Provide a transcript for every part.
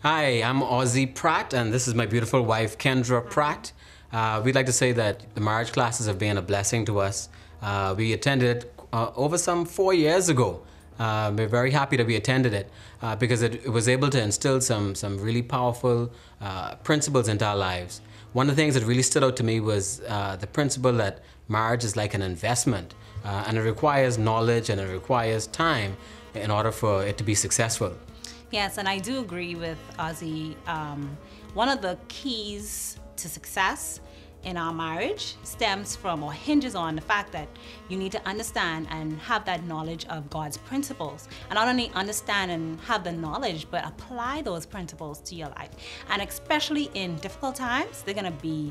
Hi, I'm Ozzy Pratt, and this is my beautiful wife, Kendra Pratt. We'd like to say that the marriage classes have been a blessing to us. We attended over some 4 years ago. We're very happy that we attended it because it was able to instill some really powerful principles into our lives. One of the things that really stood out to me was the principle that marriage is like an investment, and it requires knowledge and it requires time in order for it to be successful. Yes, and I do agree with Ozzy. One of the keys to success in our marriage stems from or hinges on the fact that you need to understand and have that knowledge of God's principles. And not only understand and have the knowledge, but apply those principles to your life. And especially in difficult times, they're gonna be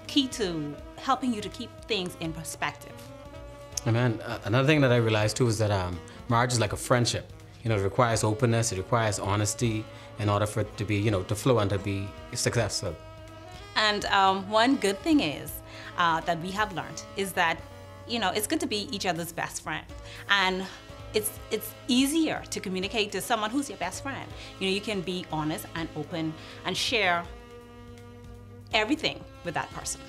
key to helping you to keep things in perspective. Amen. Another thing that I realized too is that marriage is like a friendship. It requires openness, it requires honesty in order for it to be, to flow and to be successful. And one good thing is that we have learned is that, it's good to be each other's best friend. And it's easier to communicate to someone who's your best friend. You can be honest and open and share everything with that person.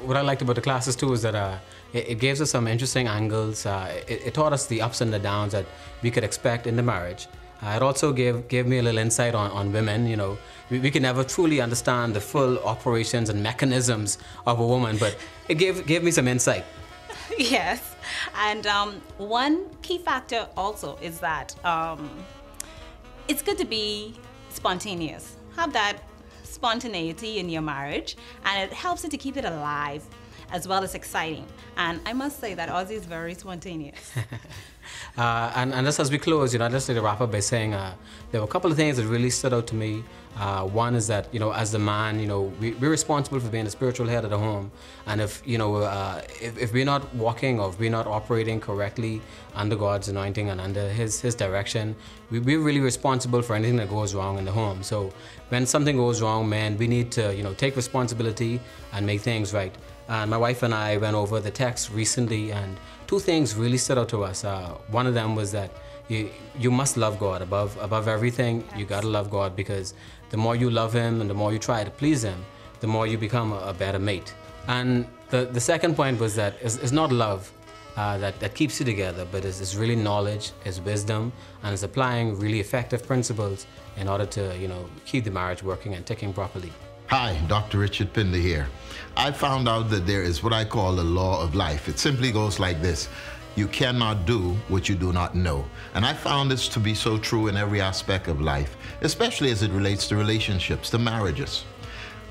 What I liked about the classes too is that it gave us some interesting angles. It taught us the ups and the downs that we could expect in the marriage. It also gave me a little insight on women. We can never truly understand the full operations and mechanisms of a woman, but it gave me some insight. Yes, and one key factor also is that it's good to be spontaneous. Have that spontaneity in your marriage, and it helps you to keep it alive as well as exciting. And I must say that Ozzy is very spontaneous. And just as we close, I'd just like to wrap up by saying there were a couple of things that really stood out to me. One is that, as the man, we're responsible for being the spiritual head of the home. And if we're not walking or if we're not operating correctly under God's anointing and under His direction, we're really responsible for anything that goes wrong in the home. So when something goes wrong, man, we need to, take responsibility and make things right. And my wife and I went over the text recently, and two things really stood out to us. One of them was that you must love God above everything. Yes. You gotta love God, because the more you love Him and the more you try to please Him, the more you become a better mate. And the second point was that it's not love that keeps you together, but it's really knowledge, it's wisdom, and it's applying really effective principles in order to keep the marriage working and ticking properly. Hi, Dr. Richard Pinder here. I found out that there is what I call the law of life. It simply goes like this: you cannot do what you do not know. And I found this to be so true in every aspect of life, especially as it relates to relationships, to marriages.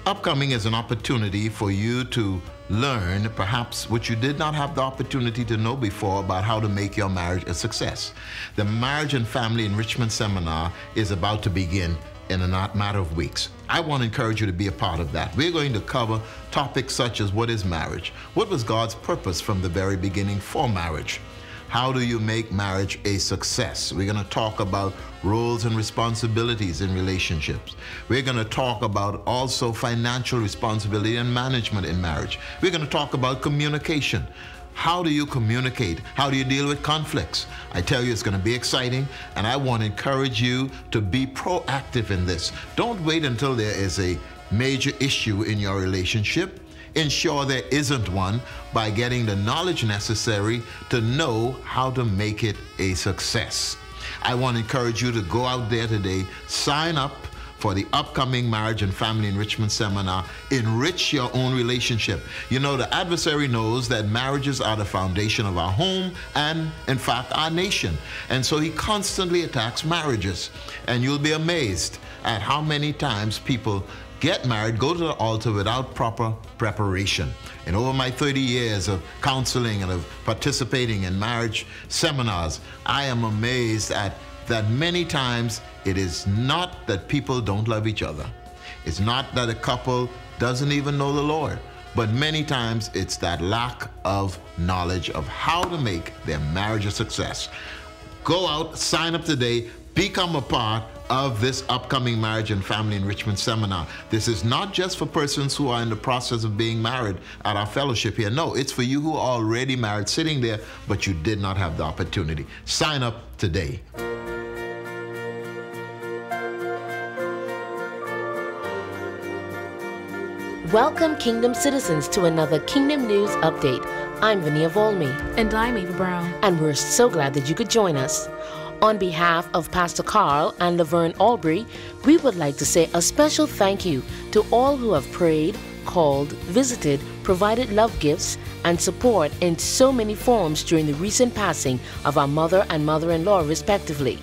Upcoming is an opportunity for you to learn perhaps what you did not have the opportunity to know before about how to make your marriage a success. The Marriage and Family Enrichment Seminar is about to begin in a matter of weeks. I want to encourage you to be a part of that. We're going to cover topics such as what is marriage? What was God's purpose from the very beginning for marriage? How do you make marriage a success? We're going to talk about roles and responsibilities in relationships. We're going to talk about also financial responsibility and management in marriage. We're going to talk about communication. How do you communicate? How do you deal with conflicts? I tell you, it's going to be exciting, and I want to encourage you to be proactive in this. Don't wait until there is a major issue in your relationship. Ensure there isn't one by getting the knowledge necessary to know how to make it a success. I want to encourage you to go out there today, sign up for the upcoming Marriage and Family Enrichment Seminar. Enrich your own relationship. The adversary knows that marriages are the foundation of our home and, in fact, our nation. And so he constantly attacks marriages. And you'll be amazed at how many times people get married, go to the altar without proper preparation. And over my 30 years of counseling and of participating in marriage seminars, I am amazed at that many times it is not that people don't love each other. It's not that a couple doesn't even know the Lord, but many times it's that lack of knowledge of how to make their marriage a success. Go out, sign up today, become a part of this upcoming Marriage and Family Enrichment Seminar. This is not just for persons who are in the process of being married at our fellowship here. No, it's for you who are already married, sitting there, but you did not have the opportunity. Sign up today. Welcome, Kingdom citizens, to another Kingdom News Update. I'm Vania Volmy. And I'm Ava Brown. And we're so glad that you could join us. On behalf of Pastor Carl and Laverne Albury, we would like to say a special thank you to all who have prayed, called, visited, provided love gifts, and support in so many forms during the recent passing of our mother and mother-in-law respectively,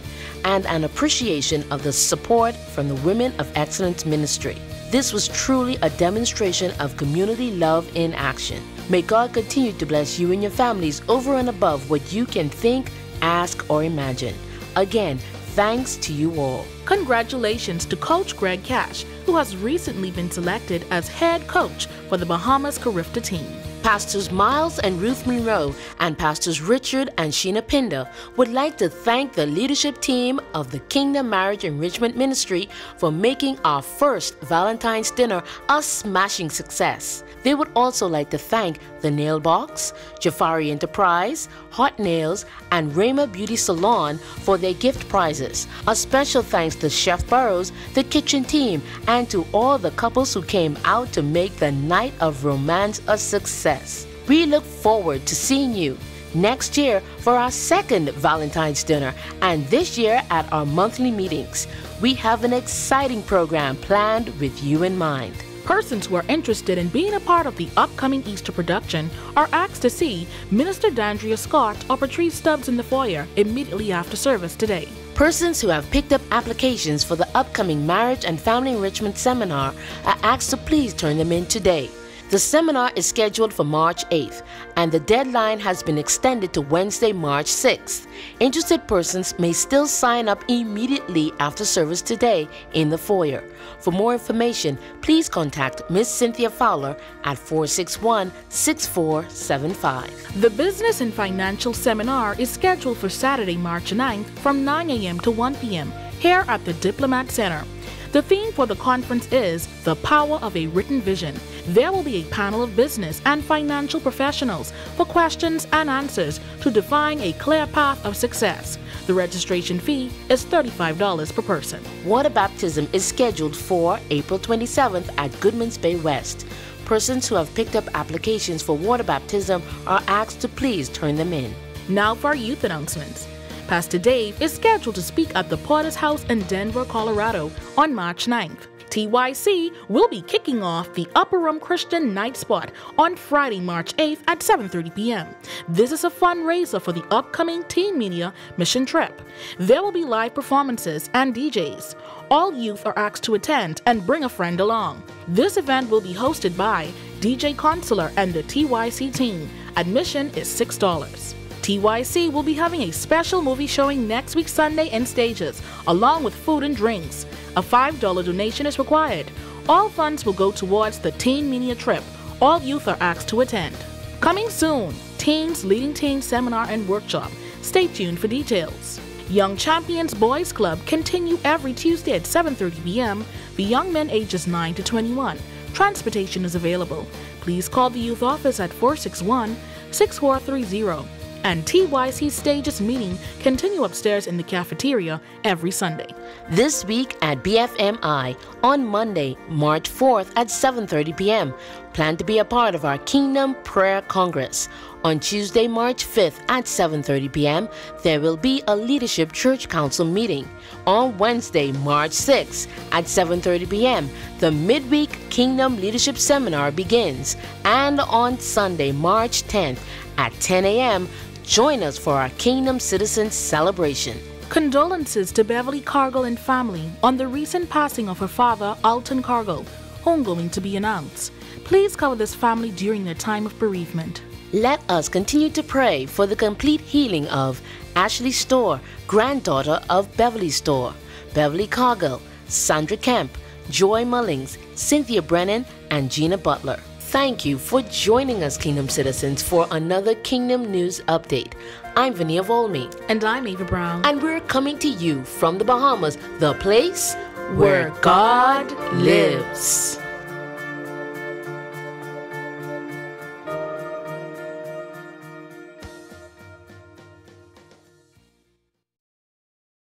and an appreciation of the support from the Women of Excellence Ministry. This was truly a demonstration of community love in action. May God continue to bless you and your families over and above what you can think, ask, or imagine. Again, thanks to you all. Congratulations to Coach Greg Cash, who has recently been selected as head coach for the Bahamas Carifta team. Pastors Miles and Ruth Monroe and Pastors Richard and Sheena Pinder would like to thank the leadership team of the Kingdom Marriage Enrichment Ministry for making our first Valentine's dinner a smashing success. They would also like to thank The Nail Box, Jafari Enterprise, Hot Nails, and Rayma Beauty Salon for their gift prizes. A special thanks to Chef Burrows, the kitchen team, and to all the couples who came out to make the night of romance a success. We look forward to seeing you next year for our second Valentine's dinner, and this year at our monthly meetings. We have an exciting program planned with you in mind. Persons who are interested in being a part of the upcoming Easter production are asked to see Minister Dandria Scott or Patrice Stubbs in the foyer immediately after service today. Persons who have picked up applications for the upcoming Marriage and Family Enrichment Seminar are asked to please turn them in today. The seminar is scheduled for March 8th, and the deadline has been extended to Wednesday, March 6th. Interested persons may still sign up immediately after service today in the foyer. For more information, please contact Ms. Cynthia Fowler at 461-6475. The Business and Financial Seminar is scheduled for Saturday, March 9th from 9 a.m. to 1 p.m. here at the Diplomat Center. The theme for the conference is The Power of a Written Vision. There will be a panel of business and financial professionals for questions and answers to define a clear path of success. The registration fee is $35 per person. Water baptism is scheduled for April 27th at Goodman's Bay West. Persons who have picked up applications for water baptism are asked to please turn them in. Now for our youth announcements. Pastor Dave is scheduled to speak at the Porter's House in Denver, Colorado on March 9th. TYC will be kicking off the Upper Room Christian Night Spot on Friday, March 8th at 7:30 p.m. This is a fundraiser for the upcoming Teen Media mission trip. There will be live performances and DJs. All youth are asked to attend and bring a friend along. This event will be hosted by DJ Consular and the TYC team. Admission is $6. TYC will be having a special movie showing next week Sunday in stages, along with food and drinks. A $5 donation is required. All funds will go towards the Teen Media trip. All youth are asked to attend. Coming soon, Teens Leading Teens Seminar and Workshop. Stay tuned for details. Young Champions Boys Club continue every Tuesday at 7:30 p.m. for young men ages 9 to 21. Transportation is available. Please call the youth office at 461-6430. And TYC Stages meeting continue upstairs in the cafeteria every Sunday. This week at BFMI on Monday, March 4th at 7:30 p.m. Plan to be a part of our Kingdom Prayer Congress. On Tuesday, March 5th at 7:30 p.m., there will be a Leadership Church Council meeting. On Wednesday, March 6th at 7:30 p.m., the Midweek Kingdom Leadership Seminar begins. And on Sunday, March 10th at 10 a.m., join us for our Kingdom Citizens celebration. Condolences to Beverly Cargill and family on the recent passing of her father, Alton Cargill. Homegoing to be announced. Please cover this family during their time of bereavement. Let us continue to pray for the complete healing of Ashley Storr, granddaughter of Beverly Storr, Beverly Cargill, Sandra Kemp, Joy Mullings, Cynthia Brennan, and Gina Butler. Thank you for joining us, Kingdom Citizens, for another Kingdom News Update. I'm Vania Volmy. And I'm Ava Brown. And we're coming to you from the Bahamas, the place where God lives.